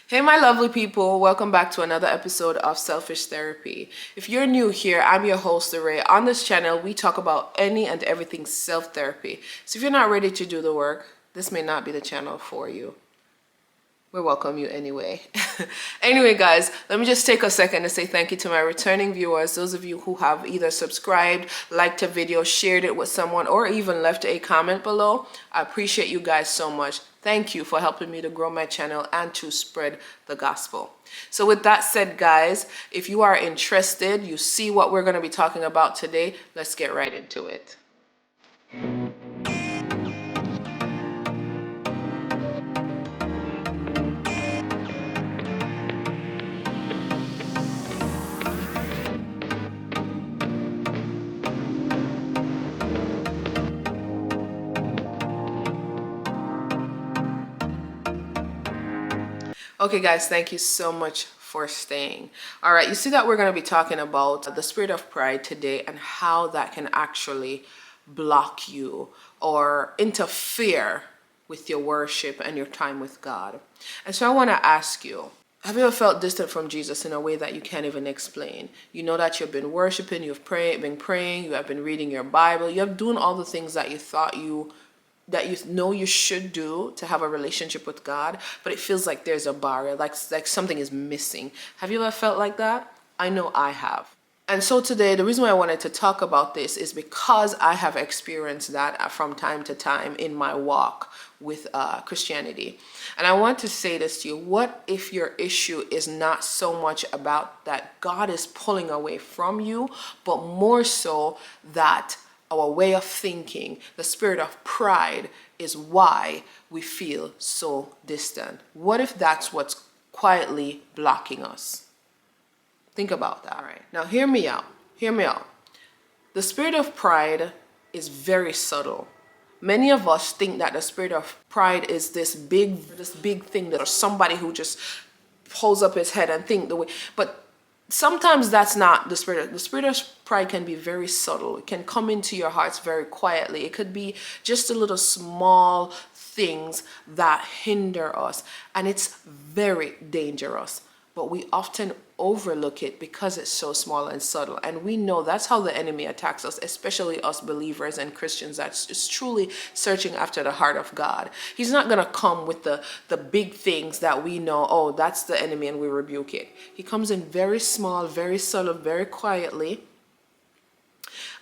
Hey, my lovely people, welcome back to another episode of Selfish Therapy. If you're new here, I'm your host, Lyrae. On this channel, we talk about any and everything self-therapy. So if you're not ready to do the work, this may not be the channel for you. We welcome you anyway. Anyway, guys, let me just take a second to say thank you to my returning viewers, those of you who have either subscribed, liked a video, shared it with someone, or even left a comment below. I appreciate you guys so much. Thank you for helping me to grow my channel and to spread the gospel. So with that said, guys, if you are interested, you see what we're going to be talking about today, let's get right into it. Okay, guys, thank you so much for staying. All right, you see that we're going to be talking about the spirit of pride today and how that can actually block you or interfere with your worship and your time with God. And so I want to ask you, have you ever felt distant from Jesus in a way that you can't even explain? You know that you've been worshiping, been praying, you have been reading your Bible, you have doing all the things that you thought you know you should do to have a relationship with God, but it feels like there's a barrier, like something is missing. Have you ever felt like that? I know I have. And so today, the reason why I wanted to talk about this is because I have experienced that from time to time in my walk with Christianity. And I want to say this to you. What if your issue is not so much about that God is pulling away from you, but more so that our way of thinking, the spirit of pride, is why we feel so distant? What if that's what's quietly blocking us? Think about that. All right. Now, hear me out. Hear me out. The spirit of pride is very subtle. Many of us think that the spirit of pride is this big thing, that somebody who just pulls up his head and think the way, but sometimes that's not the spirit. The spirit of pride can be very subtle. It can come into your hearts very quietly. It could be just a little small things that hinder us, and it's very dangerous. But we often overlook it because it's so small and subtle. And we know that's how the enemy attacks us, especially us believers and Christians that's just truly searching after the heart of God. He's not going to come with the big things that we know, oh, that's the enemy, and we rebuke it. He comes in very small, very subtle, very quietly,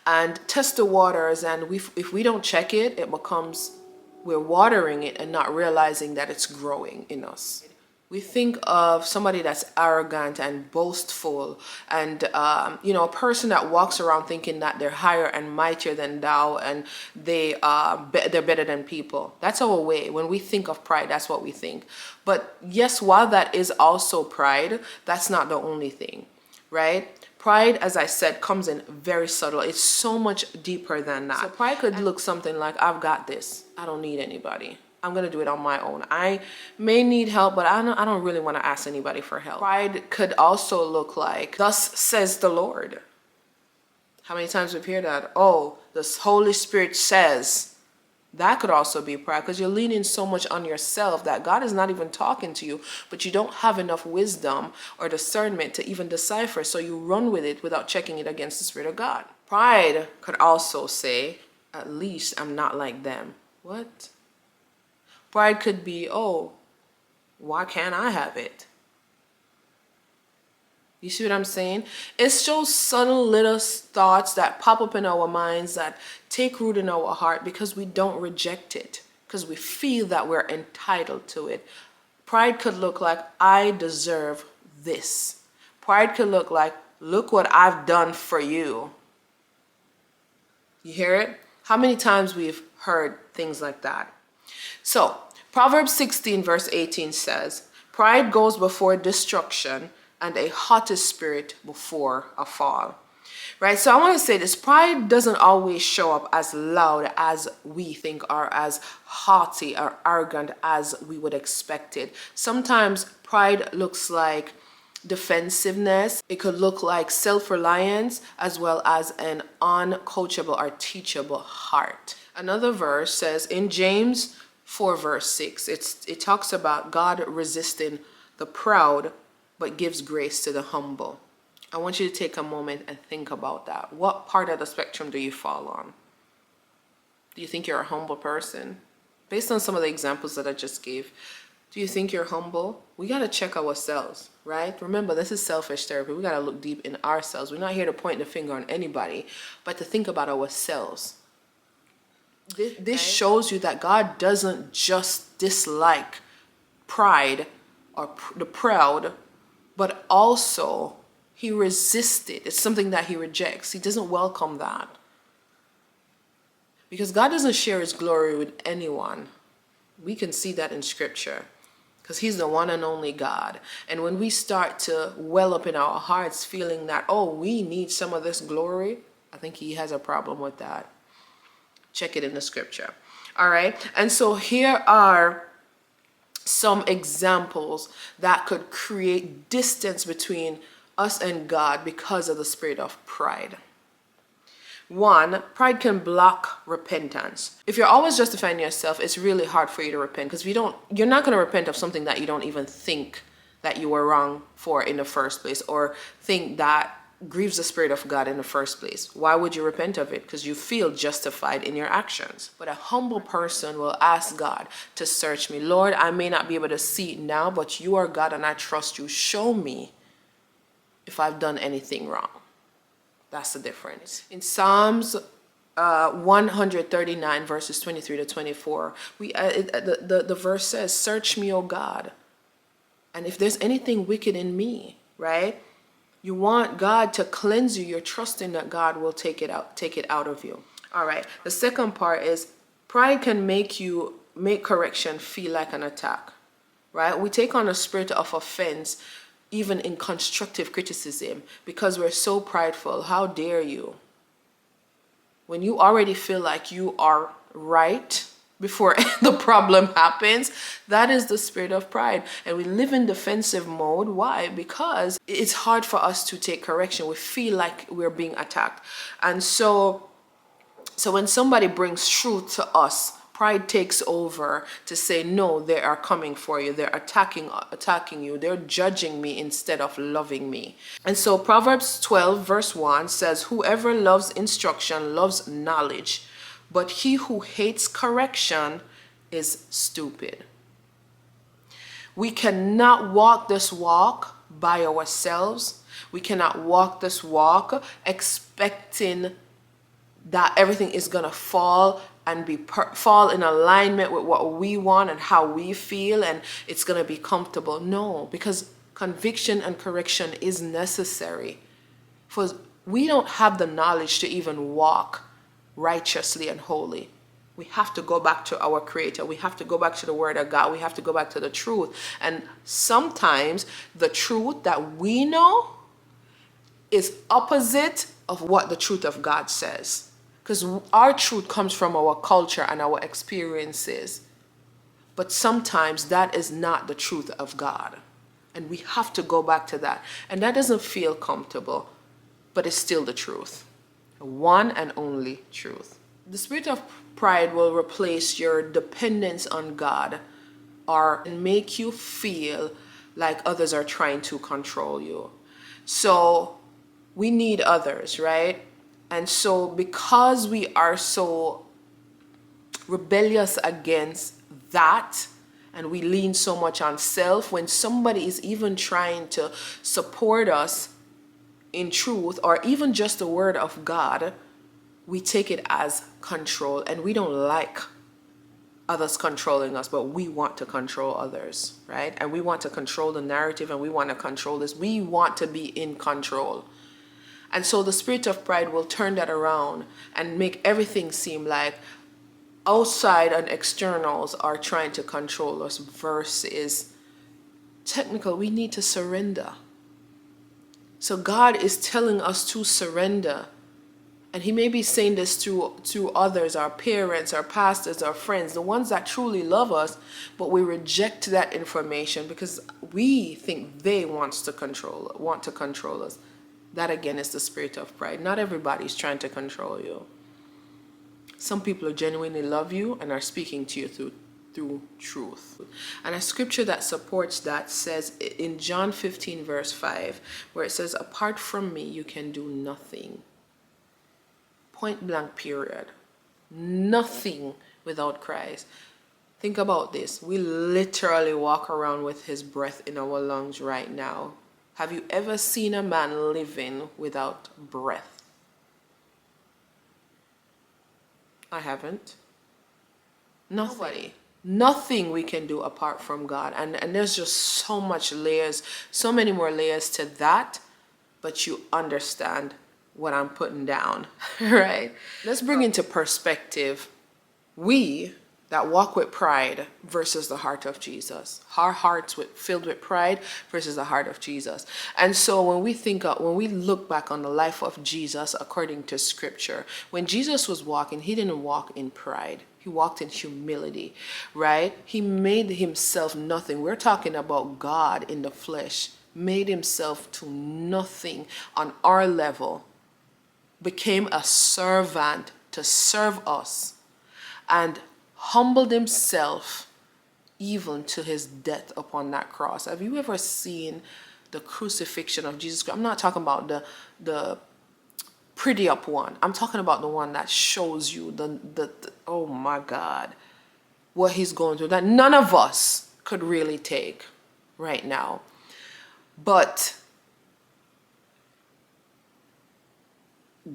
and test the waters. And if we don't check it, it becomes, we're watering it and not realizing that it's growing in us. We think of somebody that's arrogant and boastful and, a person that walks around thinking that they're higher and mightier than thou, and they're better than people. That's our way. When we think of pride, that's what we think. But yes, while that is also pride, that's not the only thing, right? Pride, as I said, comes in very subtle. It's so much deeper than that. So pride could look something like, I've got this. I don't need anybody. I'm going to do it on my own. I may need help, but I don't really want to ask anybody for help. Pride could also look like, thus says the Lord. How many times we've heard that? Oh, the Holy Spirit says. That could also be pride, because you're leaning so much on yourself that God is not even talking to you, but you don't have enough wisdom or discernment to even decipher, so you run with it without checking it against the Spirit of God. Pride could also say, at least I'm not like them. What? Pride could be, oh, why can't I have it? You see what I'm saying? It's those subtle little thoughts that pop up in our minds that take root in our heart because we don't reject it, because we feel that we're entitled to it. Pride could look like, I deserve this. Pride could look like, look what I've done for you. You hear it? How many times we've heard things like that? So, Proverbs 16 verse 18 says, pride goes before destruction and a haughty spirit before a fall. Right? So I want to say this, pride doesn't always show up as loud as we think or as haughty or arrogant as we would expect it. Sometimes pride looks like defensiveness. It could look like self-reliance as well as an uncoachable or teachable heart. Another verse says in James 4 verse 6, it talks about God resisting the proud, but gives grace to the humble. I want you to take a moment and think about that. What part of the spectrum do you fall on? Do you think you're a humble person? Based on some of the examples that I just gave, do you think you're humble? We got to check ourselves, right? Remember, this is selfish therapy. We got to look deep in ourselves. We're not here to point the finger on anybody, but to think about ourselves. This shows you that God doesn't just dislike pride or the proud, but also he resists it. It's something that he rejects. He doesn't welcome that. Because God doesn't share his glory with anyone. We can see that in scripture. Because he's the one and only God. And when we start to well up in our hearts feeling that, oh, we need some of this glory, I think he has a problem with that. Check it in the scripture. All right. And so here are some examples that could create distance between us and God because of the spirit of pride. One, pride can block repentance. If you're always justifying yourself, it's really hard for you to repent, because you're not going to repent of something that you don't even think that you were wrong for in the first place, or think that grieves the spirit of God in the first place. Why would you repent of it? Because you feel justified in your actions. But a humble person will ask God to search me. Lord, I may not be able to see it now, but you are God and I trust you. Show me if I've done anything wrong. That's the difference. In Psalms 139 verses 23 to 24, the verse says, search me, O God. And if there's anything wicked in me, right? You want God to cleanse you. You're trusting that God will take it out of you. All right. The second part is pride can make correction feel like an attack, right? We take on a spirit of offense even in constructive criticism, because we're so prideful. How dare you? When you already feel like you are right before the problem happens, that is the spirit of pride. And we live in defensive mode. Why? Because it's hard for us to take correction. We feel like we're being attacked. And so when somebody brings truth to us, pride takes over to say, no, they are coming for you. They're attacking you. They're judging me instead of loving me. And so Proverbs 12 verse 1 says, whoever loves instruction loves knowledge, but he who hates correction is stupid. We cannot walk this walk by ourselves. We cannot walk this walk expecting that everything is going to fall and fall in alignment with what we want and how we feel, and it's going to be comfortable. No, because conviction and correction is necessary. For we don't have the knowledge to even walk righteously and holy. We have to go back to our Creator. We have to go back to the Word of God. We have to go back to the truth. And sometimes the truth that we know is opposite of what the truth of God says. Because our truth comes from our culture and our experiences. But sometimes that is not the truth of God. And we have to go back to that. And that doesn't feel comfortable, but it's still the truth. One and only truth. The spirit of pride will replace your dependence on God or make you feel like others are trying to control you. So we need others, right? And so because we are so rebellious against that, and we lean so much on self, when somebody is even trying to support us in truth or even just the word of God, we take it as control, and we don't like others controlling us, but we want to control others, right? And we want to control the narrative, and we want to control this. We want to be in control. And so the spirit of pride will turn that around and make everything seem like outside and externals are trying to control us, versus technical, we need to surrender. So God is telling us to surrender. And he may be saying this to others, our parents, our pastors, our friends, the ones that truly love us, but we reject that information because we think they want to control us. That again is the spirit of pride. Not everybody's trying to control you. Some people genuinely love you and are speaking to you through through truth. And a scripture that supports that says in John 15 verse 5, where it says, apart from me, you can do nothing. Point blank period. Nothing without Christ. Think about this. We literally walk around with his breath in our lungs right now. Have you ever seen a man living without breath? I haven't. Nobody. Nothing we can do apart from God. And there's just so much layers, so many more layers to that, but you understand what I'm putting down, right? Let's bring into perspective we that walk with pride versus the heart of Jesus. Our hearts filled with pride versus the heart of Jesus. And so when we look back on the life of Jesus according to scripture, when Jesus was walking, he didn't walk in pride. He walked in humility, right? He made himself nothing. We're talking about God in the flesh, made himself to nothing on our level, became a servant to serve us, and humbled himself even to his death upon that cross. Have you ever seen the crucifixion of Jesus Christ? I'm not talking about the pretty up one. I'm talking about the one that shows you the oh my God, what he's going through that none of us could really take right now. But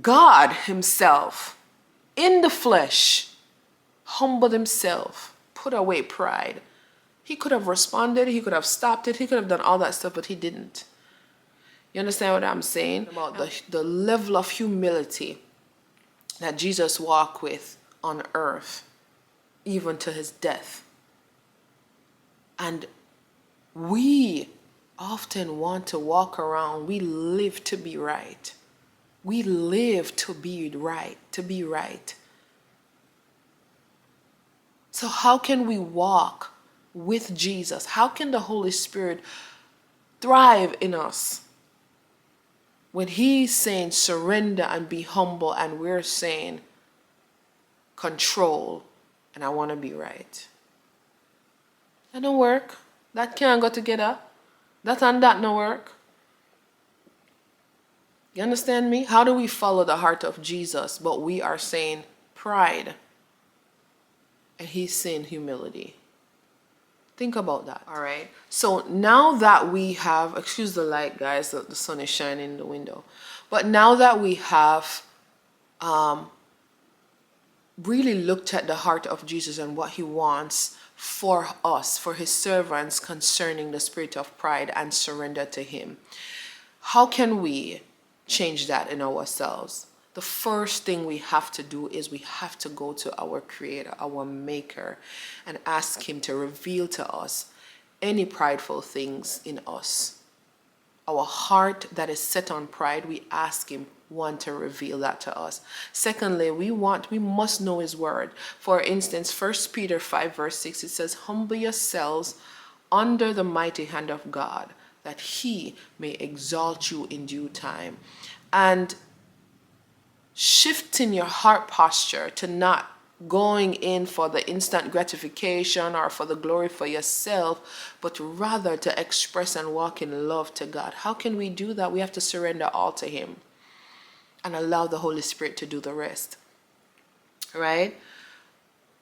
God himself in the flesh humbled himself, put away pride. He could have responded, he could have stopped it, he could have done all that stuff, but he didn't. You understand what I'm saying? About the level of humility that Jesus walked with on earth, even to his death. And we often want to walk around, we live to be right. We live to be right, to be right. So how can we walk with Jesus? How can the Holy Spirit thrive in us when he's saying surrender and be humble, and we're saying control and I want to be right? That don't work. That can't go together. That and that don't work. You understand me? How do we follow the heart of Jesus, but we are saying pride? And he's saying humility. Think about that. All right. So now that we have, excuse the light, guys, the sun is shining in the window. But now that we have really looked at the heart of Jesus and what he wants for us, for his servants, concerning the spirit of pride and surrender to him, how can we change that in ourselves? The first thing we have to do is we have to go to our Creator, our Maker, and ask him to reveal to us any prideful things in us. Our heart that is set on pride, we ask him, one, to reveal that to us. Secondly, we must know his word. For instance, 1 Peter 5 verse 6, it says, humble yourselves under the mighty hand of God, that he may exalt you in due time. And shifting your heart posture to not going in for the instant gratification or for the glory for yourself, but rather to express and walk in love to God. How can we do that? We have to surrender all to him and allow the Holy Spirit to do the rest. Right?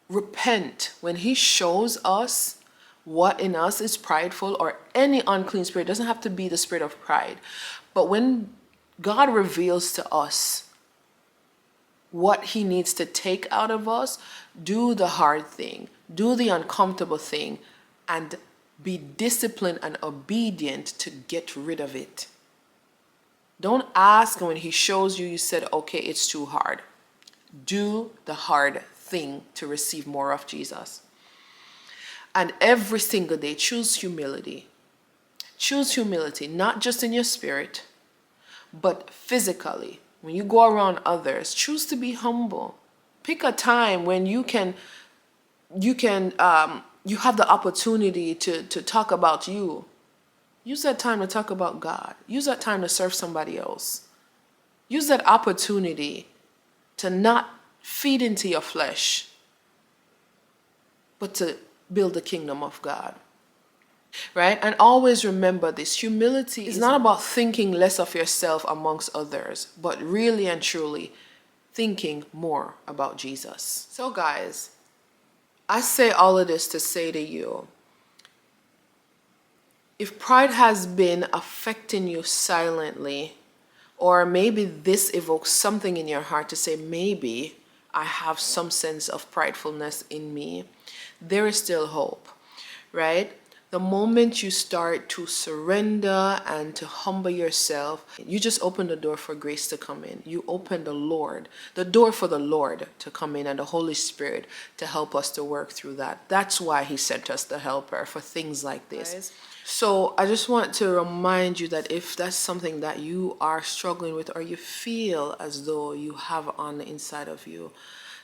Repent. When he shows us what in us is prideful or any unclean spirit, it doesn't have to be the spirit of pride, but when God reveals to us what he needs to take out of us, do the hard thing, do the uncomfortable thing, and be disciplined and obedient to get rid of it. Don't ask when he shows you, you said, okay, it's too hard. Do the hard thing to receive more of Jesus. And every single day, choose humility. Choose humility, not just in your spirit, but physically. When you go around others, choose to be humble. Pick a time when you have the opportunity to talk about you. Use that time to talk about God. Use that time to serve somebody else. Use that opportunity to not feed into your flesh, but to build the kingdom of God. Right? And always remember this, humility is not about thinking less of yourself amongst others, but really and truly thinking more about Jesus. So guys, I say all of this to say to you, if pride has been affecting you silently, or maybe this evokes something in your heart to say, maybe I have some sense of pridefulness in me, there is still hope, right? The moment you start to surrender and to humble yourself, you just open the door for grace to come in. You open the door for the Lord to come in, and the Holy Spirit to help us to work through that. That's why he sent us the helper for things like this. So I just want to remind you that if that's something that you are struggling with, or you feel as though you have on the inside of you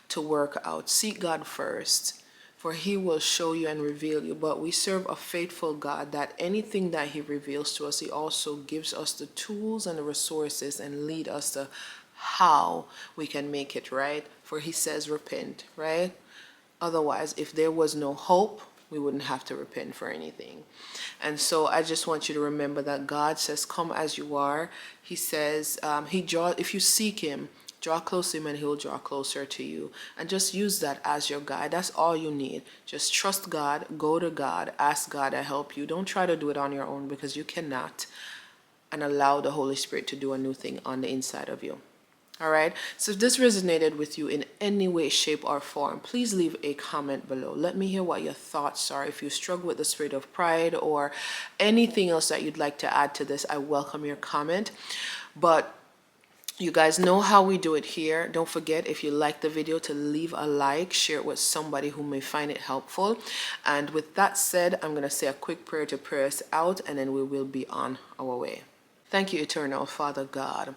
to work out, seek God first, for he will show you and reveal you. But we serve a faithful God, that anything that he reveals to us, he also gives us the tools and the resources and lead us to how we can make it right. For he says repent, right? Otherwise, if there was no hope, we wouldn't have to repent for anything. And so I just want you to remember that God says, come as you are. He says, if you seek him, draw close to him and he'll draw closer to you. And just use that as your guide. That's all you need. Just trust God, go to God, ask God to help you. Don't try to do it on your own, because you cannot. And allow the Holy Spirit to do a new thing on the inside of you. All right. So if this resonated with you in any way, shape, or form, please leave a comment below. Let me hear what your thoughts are. If you struggle with the spirit of pride or anything else that you'd like to add to this, I welcome your comment. But you guys know how we do it here. Don't forget, if you like the video, to leave a like, share it with somebody who may find it helpful. And with that said, I'm going to say a quick prayer to pray us out, and then we will be on our way. Thank you, Eternal Father God,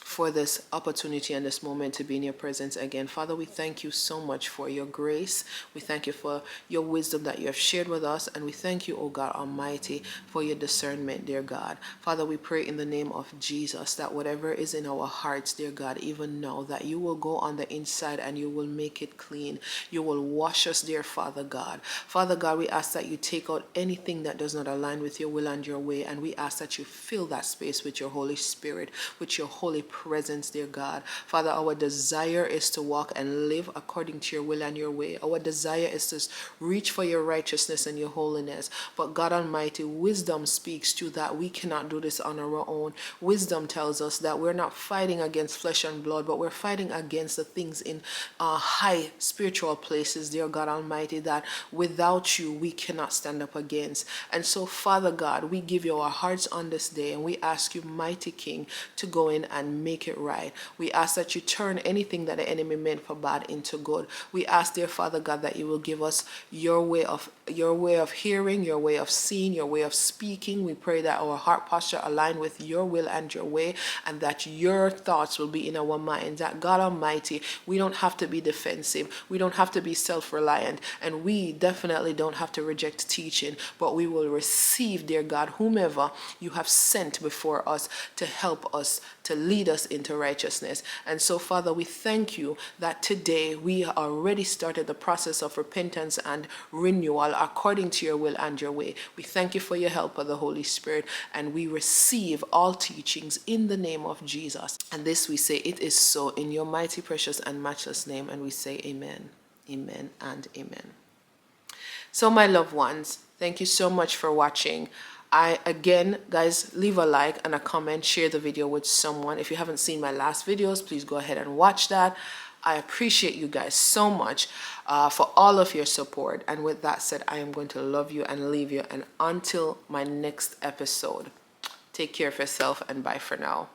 for this opportunity and this moment to be in your presence again. Father, we thank you so much for your grace. We thank you for your wisdom that you have shared with us. And we thank you, O God Almighty, for your discernment, dear God. Father, we pray in the name of Jesus that whatever is in our hearts, dear God, even now, that you will go on the inside and you will make it clean. You will wash us, dear Father God. Father God, we ask that you take out anything that does not align with your will and your way. And we ask that you fill that space with your Holy Spirit, with your Holy presence, dear God. Father, our desire is to walk and live according to your will and your way. Our desire is to reach for your righteousness and your holiness. But God Almighty, wisdom speaks to that we cannot do this on our own. Wisdom tells us that we're not fighting against flesh and blood, but we're fighting against the things in high spiritual places, dear God Almighty, that without you we cannot stand up against. And so, Father God, we give you our hearts on this day, and we ask you, mighty King, to go in and make it right. We ask that you turn anything that the enemy meant for bad into good. We ask, dear Father God, that you will give us your way of hearing, your way of seeing, your way of speaking. We pray that our heart posture align with your will and your way, and that your thoughts will be in our minds. That God Almighty, we don't have to be defensive. We don't have to be self-reliant, and we definitely don't have to reject teaching, but we will receive, dear God, whomever you have sent before us to help us, to lead us into righteousness. And so, Father, we thank you that today we already started the process of repentance and renewal according to your will and your way. We thank you for your help of the Holy Spirit, and we receive all teachings in the name of Jesus. And this we say, it is so, in your mighty, precious, and matchless name. And we say amen, amen, and amen. So, my loved ones, thank you so much for watching. Again, guys, leave a like and a comment, share the video with someone. If you haven't seen my last videos, please go ahead and watch that. I appreciate you guys so much for all of your support. And with that said, I am going to love you and leave you. And until my next episode, take care of yourself, and bye for now.